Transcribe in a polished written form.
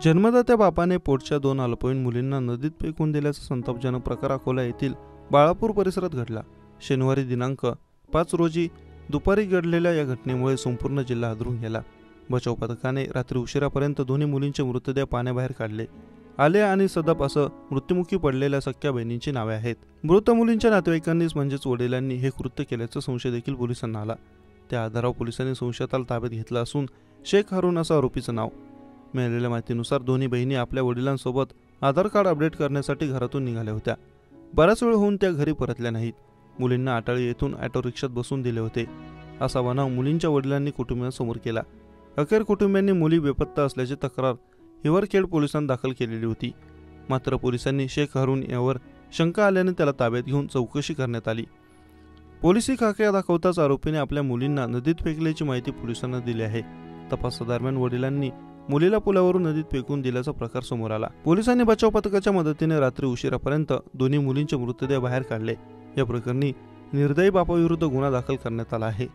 जन्मदात्या बापाने पोटच्या 2 अल्पवयीन मुलींना नदीत फेकून दिल्याचा संतापजनक प्रकार अकोला येथील बाळापूर परिसरात घडला। शनिवारी दिनांक 5 रोजी दुपारी घडलेल्या या घटनेमुळे संपूर्ण जिल्हा हादरून गेला। बचाव पथकाने रात्री उशिरापर्यंत दोन्ही मुलींचे मृतदेह पाण्याबाहेर काढले। आल्या आणि सदप असं मृत्युमुखी पडलेल्या सख्या बहिणींची नावे आहेत। मृत मुलींच्या नातेवाईकांनीच म्हणजेच वडिलांनी हे कृत्य केल्याचा संशय देखील पोलिसांना आला। त्या आधारावर पोलिसांनी संशयिताला ताब्यात घेतला असून शेख हारून असं आरोपीचं नाव। मिळालेल्या माहितीनुसार दोन्ही बहिणी आपल्या वडिलांसोबत आधार कार्ड अपडेट करण्यासाठी घरातून निघाल्या होत्या। बराच वेळ होऊन त्या घरी परतल्या नाहीत। मुलींना आटाळी येथून ऑटो रिक्षात बसून दिले होते असा बनाव मुलींच्या वडिलांनी कुटुंबियांसमोर केला। अखेर कुटुंबियांनी मुली बेपत्ता असल्याची तक्रार हिवरखेड पोलिसांत दाखल केलेली होती। मात्र पोलिसांनी शेख हारून यावर शंका आल्याने त्याला ताब्यात घेऊन चौकशी करण्यात आली। पोलिसी खाक्या दाखवताच आरोपीने आपल्या मुलींना नदीत फेकल्याची माहिती पोलिसांना दिली आहे। तपासादरम्यान वडिलांनी मुलीला पुलावरून नदीत फेकून दिल्याचा प्रकार समोर आला। पोलिसांनी बचाव पथकाच्या मदतीने रात्री उशिरापर्यंत दोन्ही मुलींचे मृतदेह बाहेर काढले। या प्रकरणी निर्दयी बापाविरुद्ध गुन्हा दाखल करण्यात आला आहे।